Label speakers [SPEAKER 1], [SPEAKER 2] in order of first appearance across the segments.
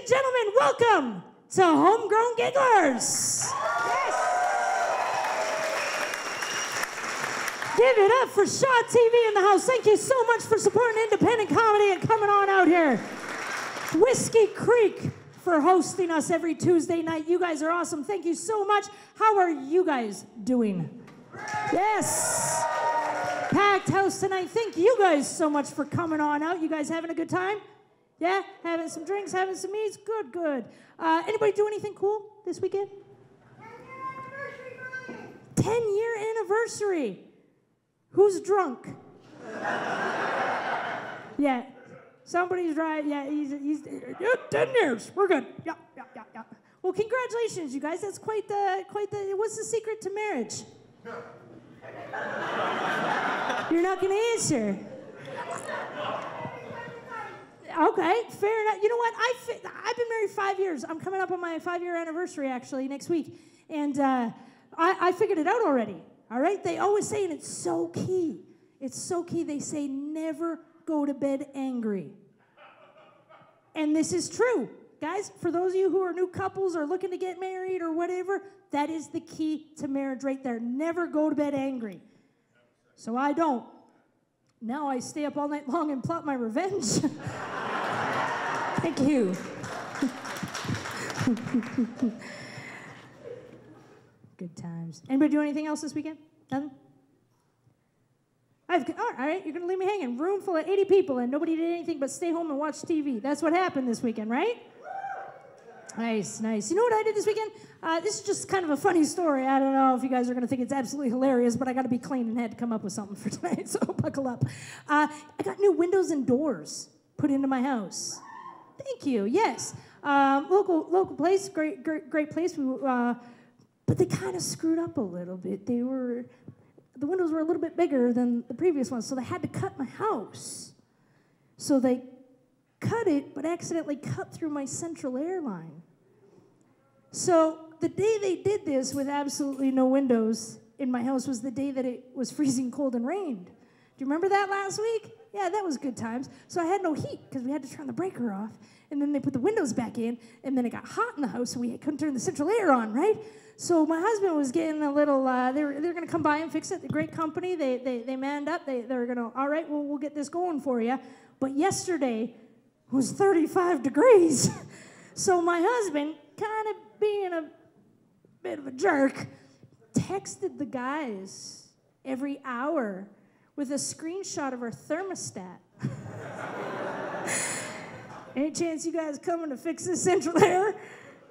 [SPEAKER 1] and gentlemen, welcome to Homegrown Gigglers. Yes. Give it up for Shaw TV in the house. Thank you so much for supporting independent comedy and coming on out here. Whiskey Creek for hosting us every Tuesday night. You guys are awesome. Thank you so much. How are you guys doing? Yes. Packed house tonight. Thank you guys so much for coming on out. You guys having a good time? Yeah? Having some drinks, having some eats? Good, good. Anybody do anything cool this weekend? 10-year anniversary. Who's drunk? Yeah. Somebody's right. Yeah, he's 10 years. We're good. Yeah. Well, congratulations, you guys. That's quite the, what's the secret to marriage? You're not going to answer. Okay, fair enough. You know what? I've been married 5 years. I'm coming up on my 5-year anniversary, actually, next week. And I figured it out already, all right? They always say, and it's so key. It's so key. They say never go to bed angry. And this is true. Guys, for those of you who are new couples or looking to get married or whatever, that is the key to marriage right there. Never go to bed angry. So I don't. Now I stay up all night long and plot my revenge. Thank you. Good times. Anybody do anything else this weekend? Nothing? All right, you're going to leave me hanging. Room full of 80 people and nobody did anything but stay home and watch TV. That's what happened this weekend, right? Nice, nice. You know what I did this weekend? This is just kind of a funny story. I don't know if you guys are going to think it's absolutely hilarious, but I got to be clean and had to come up with something for tonight, so buckle up. I got new windows and doors put into my house. Thank you, yes. Local place, great place. But they kind of screwed up a little bit. The windows were a little bit bigger than the previous ones, so they had to cut my house. So they cut it, but accidentally cut through my central air line. So the day they did this with absolutely no windows in my house was the day that it was freezing cold and rained. Do you remember that last week? Yeah, that was good times. So I had no heat because we had to turn the breaker off, and then they put the windows back in, and then it got hot in the house, so we couldn't turn the central air on, right? So my husband was getting a little, they're going to come by and fix it. The great company, they manned up. They're going to, all right, well, we'll get this going for you. But yesterday was 35 degrees. So my husband, kind of being a bit of a jerk, texted the guys every hour with a screenshot of our thermostat. Any chance you guys coming to fix this central air?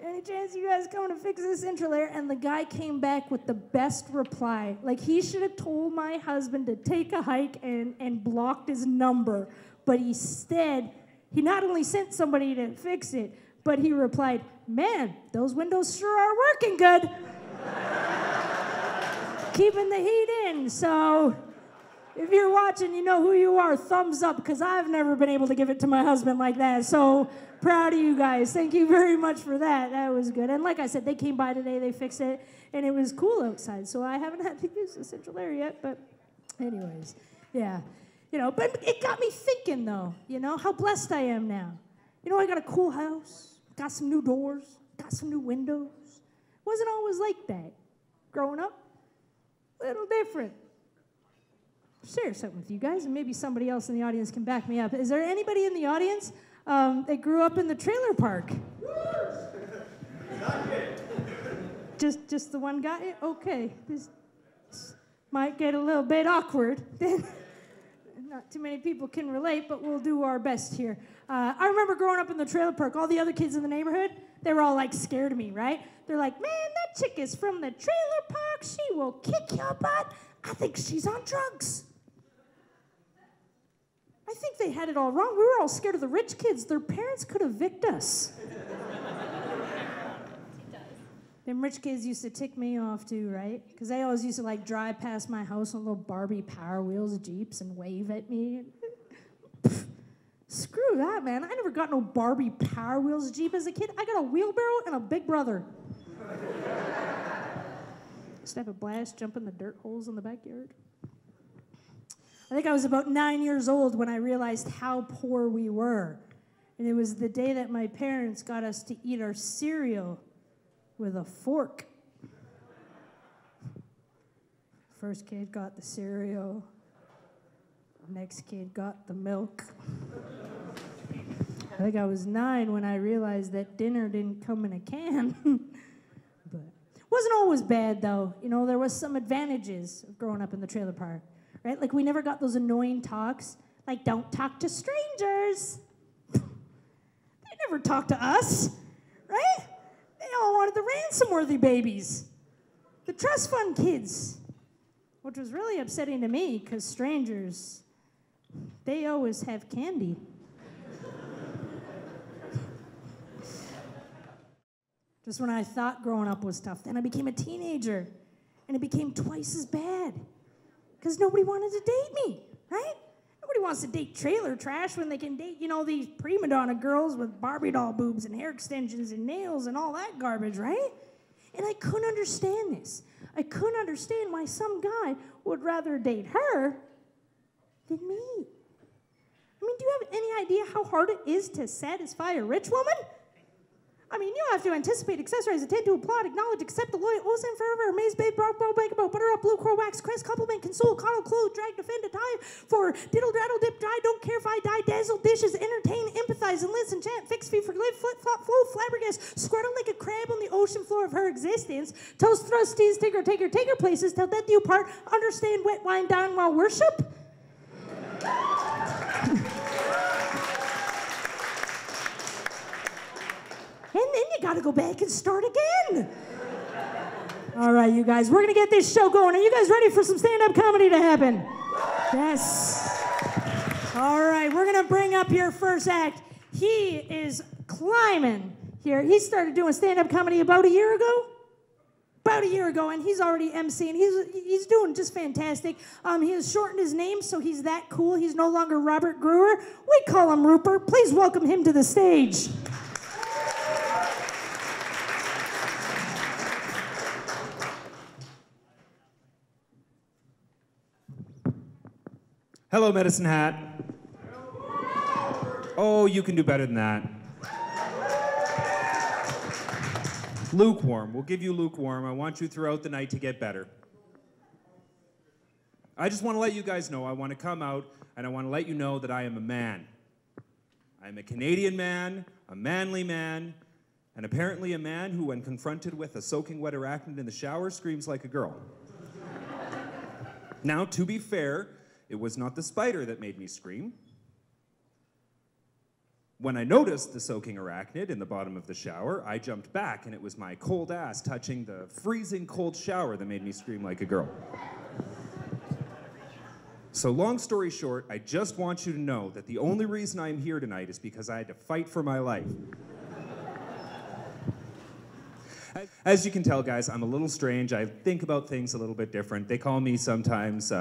[SPEAKER 1] Any chance you guys coming to fix this central air? And the guy came back with the best reply. Like, he should have told my husband to take a hike and blocked his number. But instead, he not only sent somebody to fix it, but he replied, man, those windows sure are working good. Keeping the heat in. So if you're watching, you know who you are. Thumbs up, because I've never been able to give it to my husband like that. So proud of you guys. Thank you very much for that. That was good. And like I said, they came by today, they fixed it, and it was cool outside. So I haven't had to use the central air yet, but anyways, yeah. You know, but it got me thinking, though, you know, how blessed I am now. You know, I got a cool house, got some new doors, got some new windows. Wasn't always like that. Growing up, a little different. Share something with you guys, and maybe somebody else in the audience can back me up. Is there anybody in the audience that grew up in the trailer park? Just the one guy? Okay. This might get a little bit awkward. Not too many people can relate, but we'll do our best here. I remember growing up in the trailer park, all the other kids in the neighborhood, they were all like scared of me, right? They're like, man, that chick is from the trailer park. She will kick your butt. I think she's on drugs. I think they had it all wrong. We were all scared of the rich kids. Their parents could evict us. Them rich kids used to tick me off too, right? Because they always used to like drive past my house on little Barbie Power Wheels Jeeps and wave at me. Screw that, man. I never got no Barbie Power Wheels Jeep as a kid. I got a wheelbarrow and a big brother. Used to have a blast jumping the dirt holes in the backyard. I think I was about 9 years old when I realized how poor we were. And it was the day that my parents got us to eat our cereal with a fork. First kid got the cereal. Next kid got the milk. I think I was 9 when I realized that dinner didn't come in a can. But it wasn't always bad, though. You know, there was some advantages of growing up in the trailer park, right? Like, we never got those annoying talks, like, don't talk to strangers. They never talked to us, right? They all wanted the ransom-worthy babies, the trust fund kids, which was really upsetting to me, because strangers, they always have candy. Just when I thought growing up was tough, then I became a teenager, and it became twice as bad, because nobody wanted to date me, right? Nobody wants to date trailer trash when they can date, you know, these prima donna girls with Barbie doll boobs and hair extensions and nails and all that garbage, right? And I couldn't understand this. I couldn't understand why some guy would rather date her than me. I mean, do you have any idea how hard it is to satisfy a rich woman? I mean, you have to anticipate, accessorize, attend to, applaud, acknowledge, accept, the loyal, owe, send forever, amaze, babe, broke, bro, bank about, butter up, blue, crow, wax, crest, compliment, console, coddle, clothe, drag, defend, attire, for, diddle, draddle, dip, dry, don't care if I die, dazzle, dishes, entertain, empathize, and listen, chant, fix, fee, forgive, flip, flop, flow, flabbergast, squirtle like a crab on the ocean floor of her existence, toast, thrust, tease, take her places, till death do you part, understand, wet wine down while worship. And then you gotta go back and start again. All right, you guys, we're gonna get this show going. Are you guys ready for some stand-up comedy to happen? Yes. All right, we're gonna bring up your first act. He is climbing here. He started doing stand-up comedy about a year ago. And he's already emceeing. He's doing just fantastic. He has shortened his name, so he's that cool. He's no longer Robert Brewer. We call him Rupert. Please welcome him to the stage.
[SPEAKER 2] Hello, Medicine Hat. Oh, you can do better than that. Lukewarm. We'll give you lukewarm. I want you throughout the night to get better. I just want to let you guys know, I want to come out and I want to let you know that I am a man. I'm a Canadian man, a manly man, and apparently a man who, when confronted with a soaking wet arachnid in the shower, screams like a girl. Now, to be fair, it was not the spider that made me scream. When I noticed the soaking arachnid in the bottom of the shower, I jumped back, and it was my cold ass touching the freezing cold shower that made me scream like a girl. So long story short, I just want you to know that the only reason I'm here tonight is because I had to fight for my life. As you can tell, guys, I'm a little strange. I think about things a little bit different. They call me sometimes,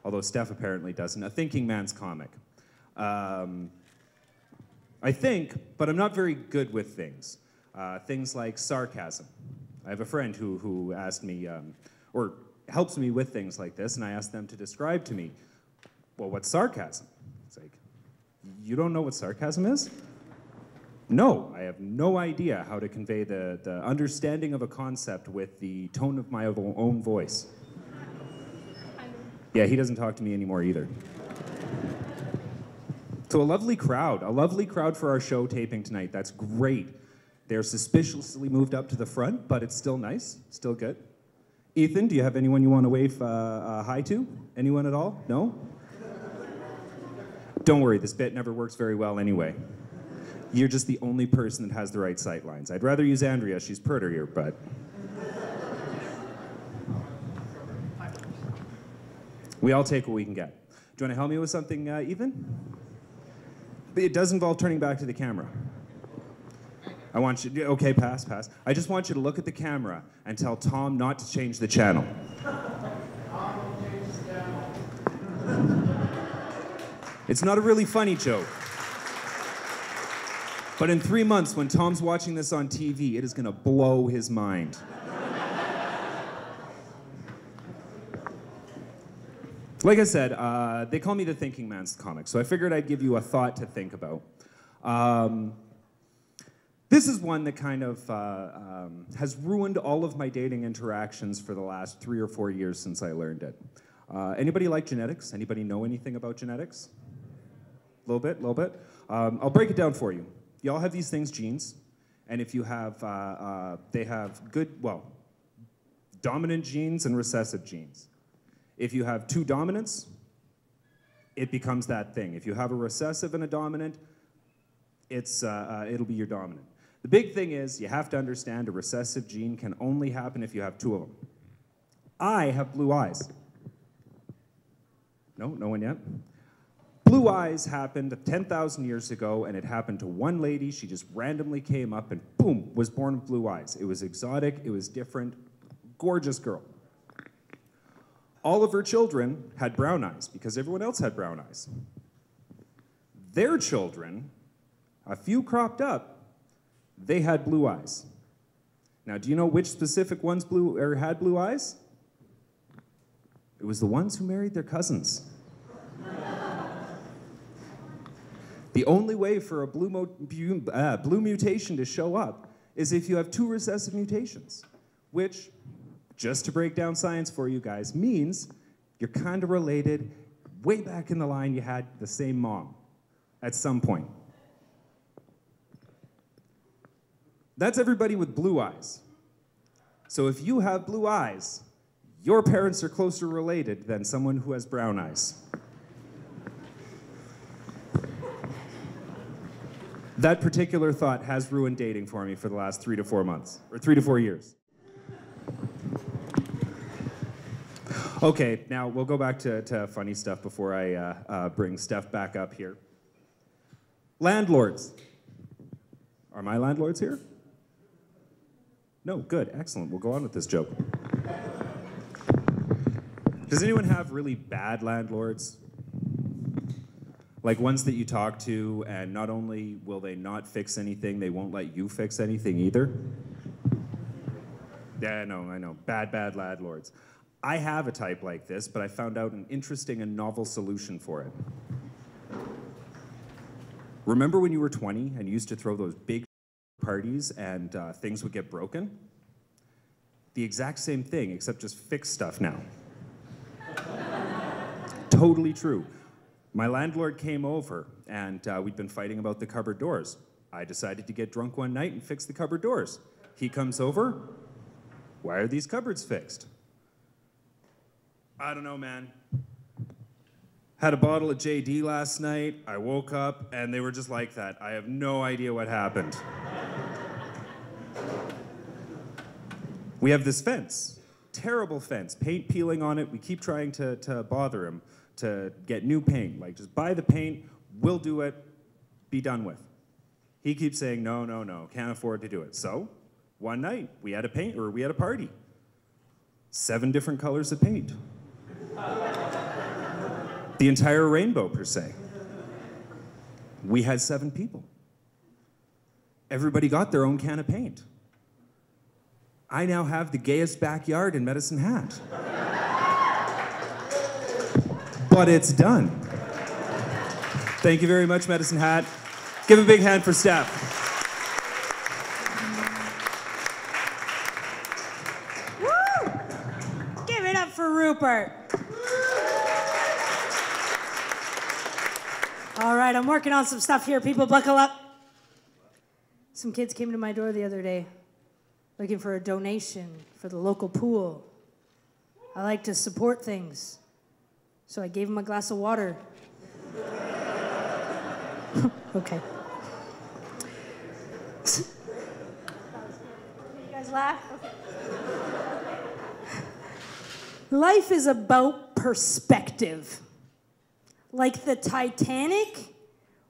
[SPEAKER 2] although Steph apparently doesn't, a thinking man's comic. I think, but I'm not very good with things. Things like sarcasm. I have a friend who asked me, or helps me with things like this, and I asked them to describe to me, well, what's sarcasm? It's like, you don't know what sarcasm is? No, I have no idea how to convey the understanding of a concept with the tone of my own voice. Yeah, he doesn't talk to me anymore either. So a lovely crowd for our show taping tonight. That's great. They're suspiciously moved up to the front, but it's still nice, still good. Ethan, do you have anyone you want to wave hi to? Anyone at all? No? Don't worry, this bit never works very well anyway. You're just the only person that has the right sight lines. I'd rather use Andrea, she's prettier, but... We all take what we can get. Do you want to help me with something, Ethan? But it does involve turning back to the camera. I want you, okay, pass. I just want you to look at the camera and tell Tom not to change the channel. It's not a really funny joke. But in 3 months, when Tom's watching this on TV, it is gonna blow his mind. Like I said, they call me the thinking man's comic, so I figured I'd give you a thought to think about. This is one that kind of has ruined all of my dating interactions for the last 3 or 4 years since I learned it. Anybody like genetics? Anybody know anything about genetics? A little bit. I'll break it down for you. You all have these things, genes, and if you have, they have dominant genes and recessive genes. If you have two dominants, it becomes that thing. If you have a recessive and a dominant, it'll be your dominant. The big thing is you have to understand a recessive gene can only happen if you have two of them. I have blue eyes. No one yet? Blue eyes happened 10,000 years ago, and it happened to one lady. She just randomly came up and boom, was born with blue eyes. It was exotic, it was different, gorgeous girl. All of her children had brown eyes because everyone else had brown eyes. Their children, a few cropped up, they had blue eyes. Now, do you know which specific ones had blue eyes? It was the ones who married their cousins. The only way for a blue mutation to show up is if you have two recessive mutations, which, just to break down science for you guys, means you're kind of related. Way back in the line, you had the same mom at some point. That's everybody with blue eyes. So if you have blue eyes, your parents are closer related than someone who has brown eyes. That particular thought has ruined dating for me for the last 3 to 4 months, or 3 to 4 years. Okay, now we'll go back to funny stuff before I bring Steph back up here. Landlords. Are my landlords here? No, good, excellent. We'll go on with this joke. Does anyone have really bad landlords? Like ones that you talk to and not only will they not fix anything, they won't let you fix anything either? Yeah, I know. Bad landlords. I have a type like this, but I found out an interesting and novel solution for it. Remember when you were 20 and you used to throw those big parties and things would get broken? The exact same thing, except just fixed stuff now. Totally true. My landlord came over and we'd been fighting about the cupboard doors. I decided to get drunk one night and fix the cupboard doors. He comes over. Why are these cupboards fixed? I don't know, man. Had a bottle of JD last night. I woke up and they were just like that. I have no idea what happened. We have this fence, terrible fence, paint peeling on it. We keep trying to bother him to get new paint. Like, just buy the paint, we'll do it, be done with. He keeps saying, no, can't afford to do it. So, one night, we had a party. 7 different colors of paint. The entire rainbow, per se. We had 7 people. Everybody got their own can of paint. I now have the gayest backyard in Medicine Hat. But it's done. Thank you very much, Medicine Hat. Give a big hand for Steph.
[SPEAKER 1] Woo! Give it up for Rupert. All right, I'm working on some stuff here. People, buckle up. Some kids came to my door the other day looking for a donation for the local pool. I like to support things, so I gave them a glass of water. Okay. You guys laugh? Okay. Life is about perspective. Like the Titanic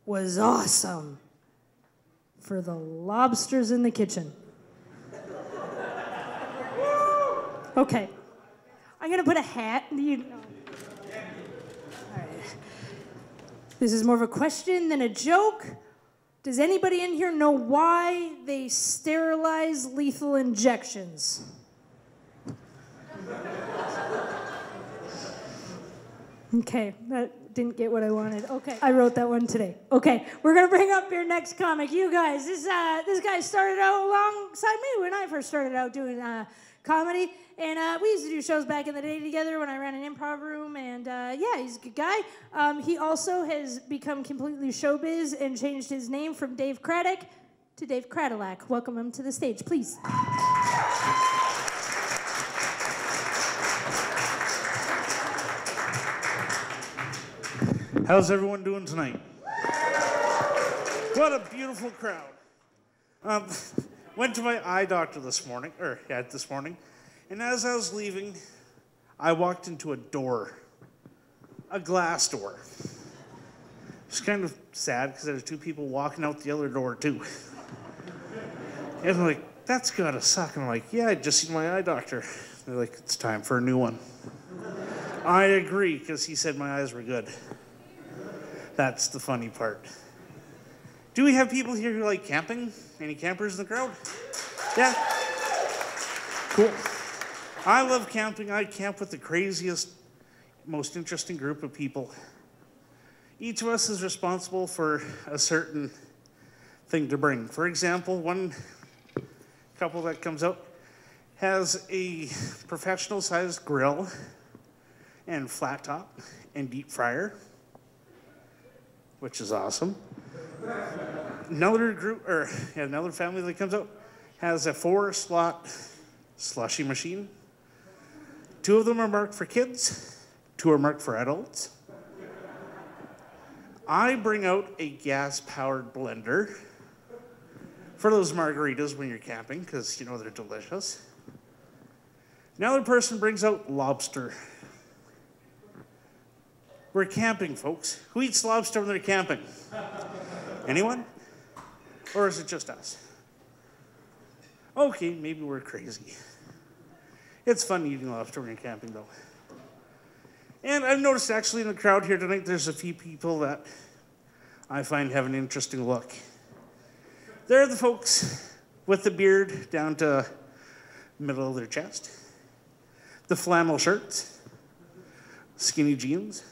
[SPEAKER 1] was awesome for the lobsters in the kitchen. Okay. I'm gonna put a hat. All right. This is more of a question than a joke. Does anybody in here know why they sterilize lethal injections? Okay. didn't get what I wanted. Okay, I wrote that one today. Okay, we're gonna bring up your next comic. You guys, this guy started out alongside me when I first started out doing comedy, and we used to do shows back in the day together when I ran an improv room, and yeah, he's a good guy. He also has become completely showbiz and changed his name from Dave Craddock to Dave Cradillak. Welcome him to the stage, please.
[SPEAKER 3] How's everyone doing tonight? What a beautiful crowd. Went to my eye doctor this morning, and as I was leaving, I walked into a door, a glass door. It's kind of sad because there's two people walking out the other door too. And I'm like, that's gotta suck. And I'm like, yeah, I just seen my eye doctor. They're like, it's time for a new one. I agree, because he said my eyes were good. That's the funny part. Do we have people here who like camping? Any campers in the crowd? Yeah? Cool. I love camping. I camp with the craziest, most interesting group of people. Each of us is responsible for a certain thing to bring. For example, one couple that comes out has a professional-sized grill and flat top and deep fryer, which is awesome. Another family that comes out has a 4-slot slushy machine. 2 of them are marked for kids, 2 are marked for adults. I bring out a gas-powered blender for those margaritas when you're camping, because you know they're delicious. Another person brings out lobster. We're camping, folks. Who eats lobster when they're camping? Anyone? Or is it just us? Okay, maybe we're crazy. It's fun eating lobster when you're camping, though. And I've noticed actually in the crowd here tonight, there's a few people that I find have an interesting look. They're the folks with the beard down to middle of their chest, the flannel shirts, skinny jeans.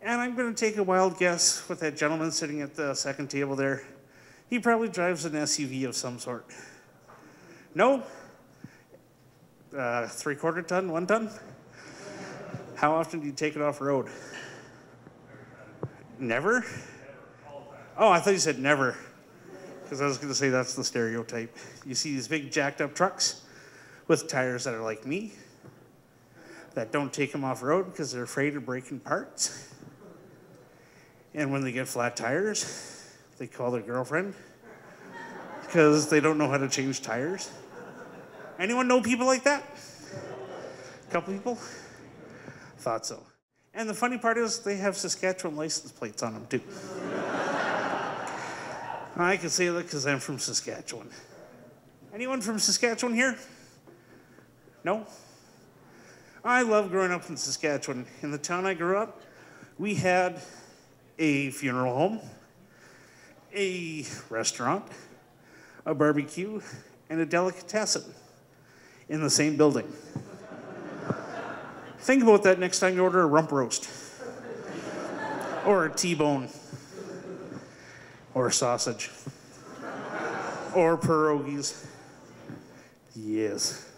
[SPEAKER 3] And I'm going to take a wild guess with that gentleman sitting at the second table there. He probably drives an SUV of some sort. No? 3/4 ton, 1 ton? How often do you take it off road? Never? Oh, I thought you said never. Because I was going to say that's the stereotype. You see these big jacked up trucks with tires that are like me, that don't take them off road because they're afraid of breaking parts. And when they get flat tires, they call their girlfriend because they don't know how to change tires. Anyone know people like that? A couple people? Thought so. And the funny part is they have Saskatchewan license plates on them too. I can say that because I'm from Saskatchewan. Anyone from Saskatchewan here? No? I love growing up in Saskatchewan. In the town I grew up, we had a funeral home, a restaurant, a barbecue, and a delicatessen in the same building. Think about that next time you order a rump roast, or a T-bone, or a sausage, or pierogies. Yes.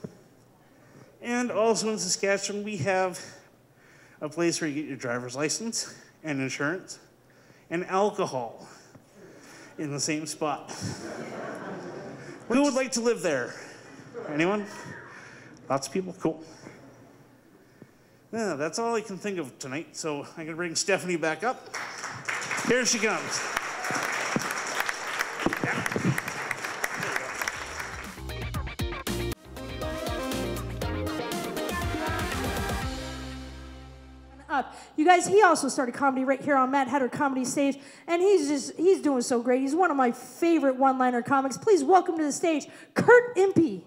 [SPEAKER 3] And also in Saskatchewan, we have a place where you get your driver's license and insurance and alcohol in the same spot. Who would like to live there? Anyone? Lots of people? Cool. Yeah, that's all I can think of tonight, so I'm going to bring Stephanie back up. Here she comes.
[SPEAKER 1] You guys, he also started comedy right here on Mad Hatter Comedy Stage, and he's doing so great. He's one of my favorite one-liner comics. Please welcome to the stage, Kurt Impey.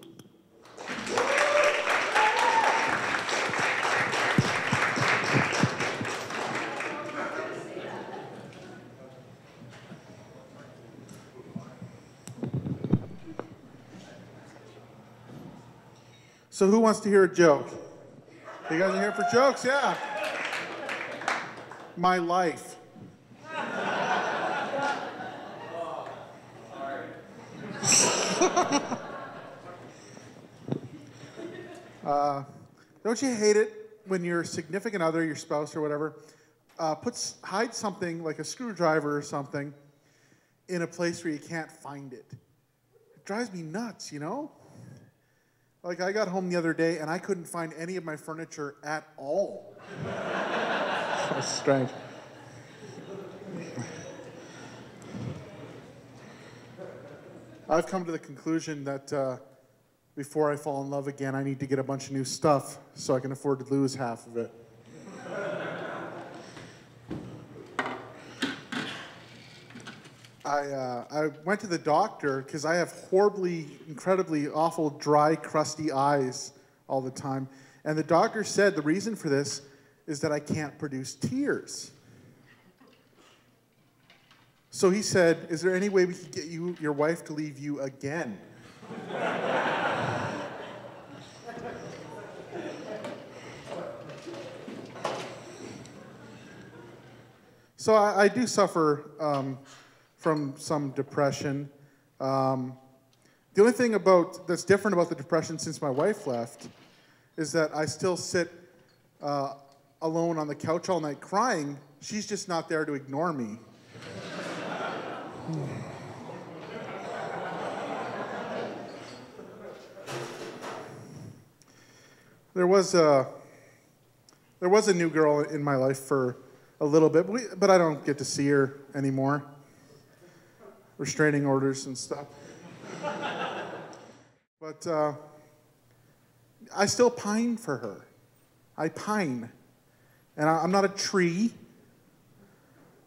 [SPEAKER 4] So who wants to hear a joke? You guys are here for jokes? Yeah. my life. Don't you hate it when your significant other, your spouse or whatever, hides something like a screwdriver or something in a place where you can't find it? It drives me nuts, you know? Like, I got home the other day and I couldn't find any of my furniture at all. That's strange. I've come to the conclusion that before I fall in love again, I need to get a bunch of new stuff so I can afford to lose half of it. I went to the doctor because I have horribly, incredibly awful, dry, crusty eyes all the time. And the doctor said the reason for this is that I can't produce tears. So he said, is there any way we could get your wife to leave you again? So I do suffer from some depression. The only thing that's different about the depression since my wife left is that I still sit alone on the couch all night crying. She's just not there to ignore me. There was a new girl in my life for a little bit, but I don't get to see her anymore. Restraining orders and stuff. But I still pine for her. I pine. And I'm not a tree.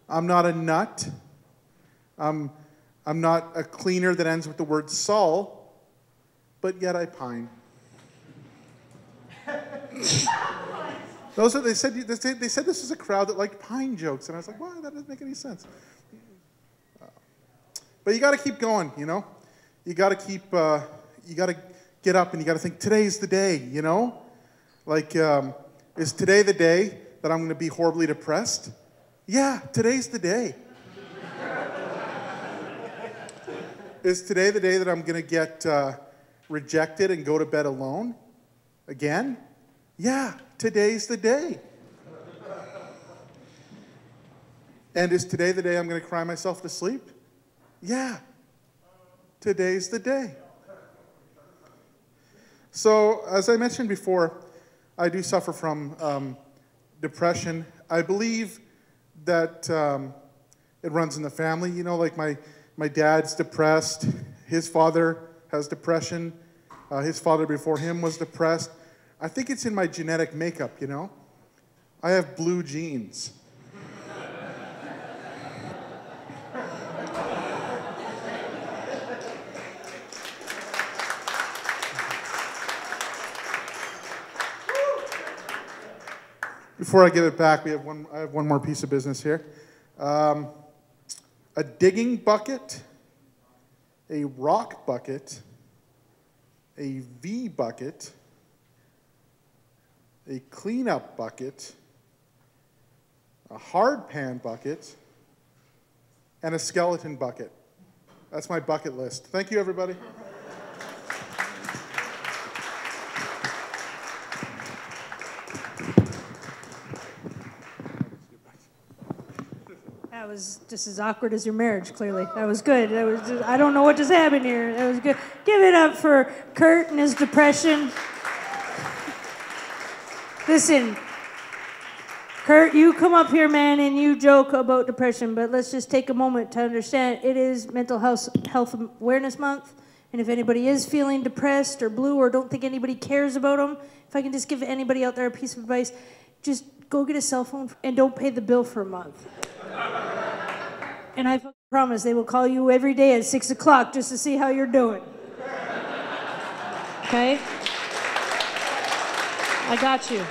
[SPEAKER 4] I'm not a nut. I'm not a cleaner that ends with the word Saul, but yet I pine. They said this was a crowd that liked pine jokes, and I was like, wow, that doesn't make any sense. But you got to keep going, you know. You got to get up and you got to think today's the day, you know. Like, is today the day that I'm going to be horribly depressed? Yeah, today's the day. Is today the day that I'm going to get rejected and go to bed alone again? Yeah, today's the day. And is today the day I'm going to cry myself to sleep? Yeah, today's the day. So, as I mentioned before, I do suffer from depression. I believe that it runs in the family. You know, like my dad's depressed. His father has depression. His father before him was depressed. I think it's in my genetic makeup, you know. I have blue genes. Before I give it back, I have one more piece of business here. A digging bucket, a rock bucket, a V bucket, a cleanup bucket, a hard pan bucket, and a skeleton bucket. That's my bucket list. Thank you, everybody.
[SPEAKER 1] That was just as awkward as your marriage, clearly. That was good. I don't know what just happened here. That was good. Give it up for Kurt and his depression. Listen, Kurt, you come up here, man, and you joke about depression, but let's just take a moment to understand it is Mental Health Awareness Month, and if anybody is feeling depressed or blue or don't think anybody cares about them, if I can just give anybody out there a piece of advice, just go get a cell phone and don't pay the bill for a month. And I promise they will call you every day at 6 o'clock just to see how you're doing. Okay? I got you.